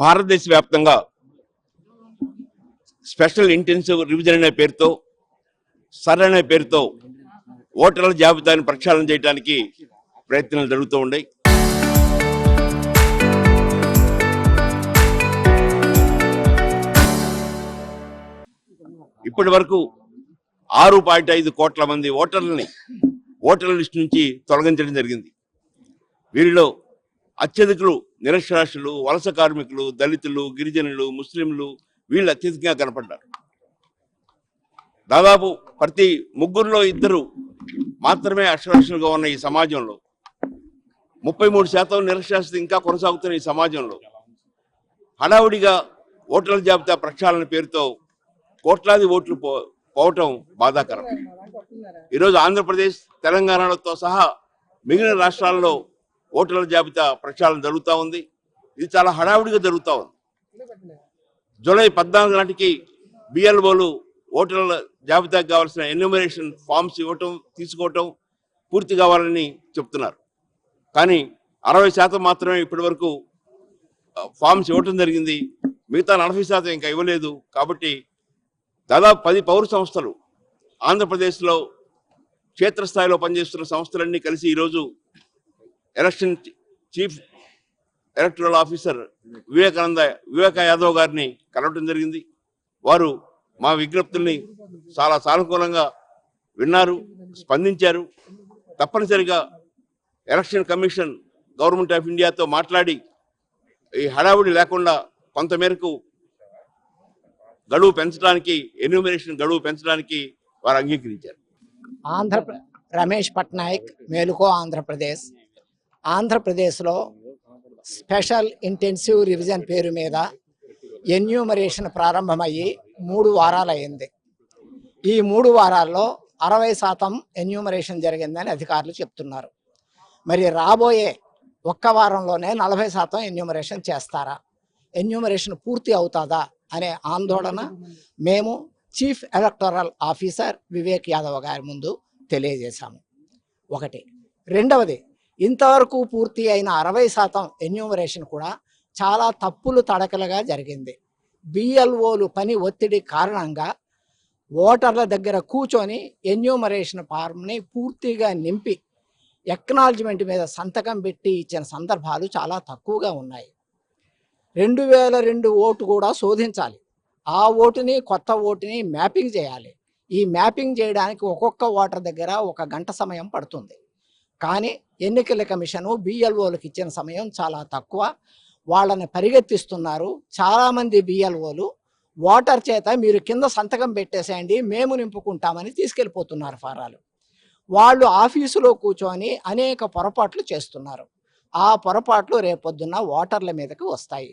భారతదేశ వ్యాప్తంగా special intensive revision అనే పేరుతో సరైన పేరుతో ఓటర్ల జాబితాను ప్రక్షాళన చేయడానికి ప్రయత్నాలు జరుగుతూ ఉన్నాయి. ఇప్పటి వరకు 6.5 కోట్ల మంది ఓటర్ల లిస్టు నుంచి తొలగించడం జరిగింది. వీరిలో అత్యధికులు నిరక్షరాస్యులు, వలస కార్మికులు, దళితులు, గిరిజనులు, ముస్లింలు వీళ్ళు అత్యధికంగా కనపడ్డారు. దాదాపు ప్రతి ముగ్గురులో 2 మాత్రమే అక్షరాస్యులుగా ఉన్న ఈ సమాజంలో 33% నిరక్షరాస్యత ఇంకా కొనసాగుతున్న ఈ సమాజంలో హడావుడిగా ఓటర్ల జాబితా ప్రక్షాళన పేరుతో కోట్లాది ఓట్లు పోవటం బాధాకరం. ఈరోజు ఆంధ్రప్రదేశ్, తెలంగాణలతో సహా మిగిలిన రాష్ట్రాల్లో ఓటర్ల జాబితా ప్రక్షాళన జరుగుతూ ఉంది. ఇది చాలా హడావుడిగా జరుగుతూ ఉంది. జూలై 14 నాటికి బిఎల్ఓలు ఓటర్ల జాబితాకు కావాల్సిన ఎన్యూమరేషన్ ఫామ్స్ తీసుకోవటం పూర్తి కావాలని చెప్తున్నారు. కానీ 60% మాత్రమే ఇప్పటి వరకు ఫామ్స్ ఇవ్వటం జరిగింది. మిగతా 40% ఇంకా ఇవ్వలేదు. కాబట్టి దాదాపు 10 పౌర సంస్థలు ఆంధ్రప్రదేశ్లో క్షేత్రస్థాయిలో పనిచేస్తున్న సంస్థలన్నీ కలిసి ఈరోజు ఎలక్షన్ చీఫ్ ఎలక్టరల్ ఆఫీసర్ వివేక యాదవ్ గారిని కలవటం జరిగింది. వారు మా విజ్ఞప్తుల్ని చాలా సానుకూలంగా విన్నారు, స్పందించారు. తప్పనిసరిగా ఎలక్షన్ కమిషన్, గవర్నమెంట్ ఆఫ్ ఇండియాతో మాట్లాడి ఈ హడావుడి లేకుండా కొంతమేరకు గడువు పెంచడానికి, ఎన్యూమరేషన్ గడువు పెంచడానికి వారు అంగీకరించారు. రమేష్ పట్నాయక్, మేలుకో ఆంధ్రప్రదేశ్. ఆంధ్రప్రదేశ్లో స్పెషల్ ఇంటెన్సివ్ రివిజన్ పేరు మీద ఎన్యూమరేషన్ ప్రారంభమయ్యి 3 వారాలు అయింది. ఈ 3 వారాల్లో 60% ఎన్యూమరేషన్ జరిగిందని అధికారులు చెప్తున్నారు. మరి రాబోయే 1 వారంలోనే 40% ఎన్యూమరేషన్ చేస్తారా? ఎన్యూమరేషన్ పూర్తి అవుతుందా అనే ఆందోళన మేము chief electoral officer Vivek Yadav గారి ముందు తెలియజేశాము. ఒకటి. రెండవది, ఇంతవరకు పూర్తి అయిన 60% ఎన్యూమరేషన్ కూడా చాలా తప్పులు తడకలుగా జరిగింది. బిఎల్ఓలు పని ఒత్తిడి కారణంగా ఓటర్ల దగ్గర కూర్చొని ఎన్యూమరేషన్ ఫార్మ్ని పూర్తిగా నింపి ఎక్నాలజ్మెంట్ మీద సంతకం పెట్టి ఇచ్చిన సందర్భాలు చాలా తక్కువగా ఉన్నాయి. 2002 ఓటు కూడా శోధించాలి. ఆ ఓటుని, కొత్త ఓటుని మ్యాపింగ్ చేయాలి. ఈ మ్యాపింగ్ చేయడానికి ఒక్కొక్క ఓటర్ దగ్గర 1 గంట సమయం పడుతుంది. కానీ ఎన్నికల కమిషను బిఎల్ఓలకు ఇచ్చిన సమయం చాలా తక్కువ. వాళ్ళని పరిగెత్తిస్తున్నారు. చాలామంది బిఎల్ఓలు ఓటర్ చేత మీరు కింద సంతకం పెట్టేసేయండి, మేము నింపుకుంటామని తీసుకెళ్ళిపోతున్నారు ఫారాలు. వాళ్ళు ఆఫీసులో కూర్చొని అనేక పొరపాట్లు చేస్తున్నారు. ఆ పొరపాట్లు రేపొద్దున్న ఓటర్ల మీదకి వస్తాయి.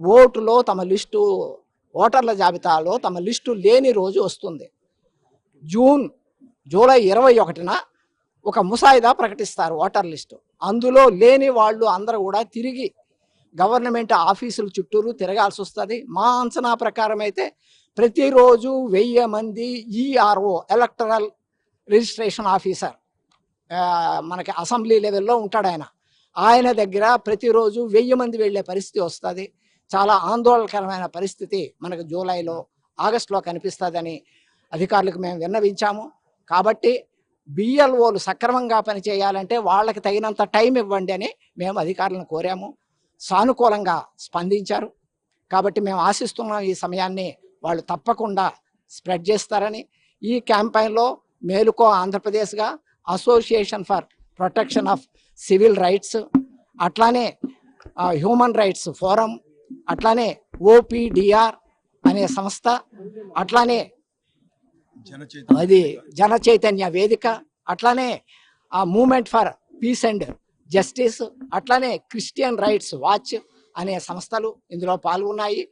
ఓటులో తమ లిస్టు, ఓటర్ల జాబితాలో తమ లిస్టు లేని రోజు వస్తుంది. జూలై 21న ఒక ముసాయిదా ప్రకటిస్తారు ఓటర్ లిస్టు. అందులో లేని వాళ్ళు అందరూ కూడా తిరిగి గవర్నమెంట్ ఆఫీసుల చుట్టూరు తిరగాల్సి వస్తుంది. మా అంచనా ప్రకారం అయితే ప్రతిరోజు 1000 మంది ఈఆర్ఓ, ఎలక్టరల్ రిజిస్ట్రేషన్ ఆఫీసర్, మనకి అసెంబ్లీ లెవెల్లో ఉంటాడు ఆయన దగ్గర ప్రతిరోజు 1000 మంది వెళ్ళే పరిస్థితి వస్తుంది. చాలా ఆందోళనకరమైన పరిస్థితి మనకు జూలైలో, ఆగస్టులో కనిపిస్తుందని అధికారులకు మేము విన్నవించాము. కాబట్టి బిఎల్ఓలు సక్రమంగా పనిచేయాలంటే వాళ్ళకి తగినంత టైం ఇవ్వండి అని మేము అధికారులను కోరాము. సానుకూలంగా స్పందించారు. కాబట్టి మేము ఆశిస్తున్నాం ఈ సమయాన్ని వాళ్ళు తప్పకుండా స్ప్రెడ్ చేస్తారని. ఈ క్యాంపెయిన్లో మేలుకో ఆంధ్రప్రదేశ్గా association for protection of civil rights, అట్లానే హ్యూమన్ రైట్స్ ఫోరం, అట్లానే ఓపీడిఆర్ అనే సంస్థ, అట్లానే జన చైతన్య వేదిక, అట్లానే movement for peace and justice, అట్లానే క్రిస్టియన్ రైట్స్ వాచ్ అనే సంస్థలు ఇందులో పాల్గొన్నాయి.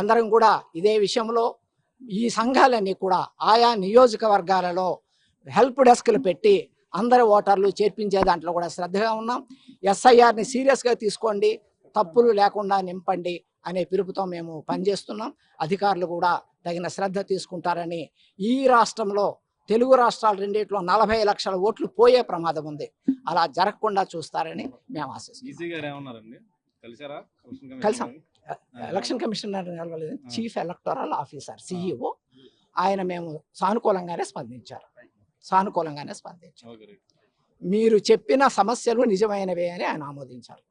అందరం కూడా ఇదే విషయంలో ఈ సంఘాలన్నీ కూడా ఆయా నియోజకవర్గాలలో హెల్ప్ డెస్క్లు పెట్టి అందరి ఓటర్లు చేర్పించే దాంట్లో కూడా శ్రద్ధగా ఉన్నాం. ఎస్ఐఆర్ని సీరియస్గా తీసుకోండి, తప్పులు లేకుండా నింపండి అనే పిలుపుతో మేము పనిచేస్తున్నాం. అధికారులు కూడా తగిన శ్రద్ధ తీసుకుంటారని, ఈ రాష్ట్రంలో తెలుగు రాష్ట్రాలు రెండిట్లో 40 లక్షల ఓట్లు పోయే ప్రమాదం ఉంది. అలా జరగకుండా చూస్తారని మేము ఆశిస్తున్నాం. ఈసీ గారు ఏమన్నారండి? కలిసాం. ఎలక్షన్ కమిషనర్ కలవలేదు, చీఫ్ ఎలక్టోరల్ ఆఫీసర్ సిఇఓ. ఆయన మేము సానుకూలంగానే స్పందించారు. మీరు చెప్పిన సమస్యలు నిజమైనవే అని ఆయన ఆమోదించారు.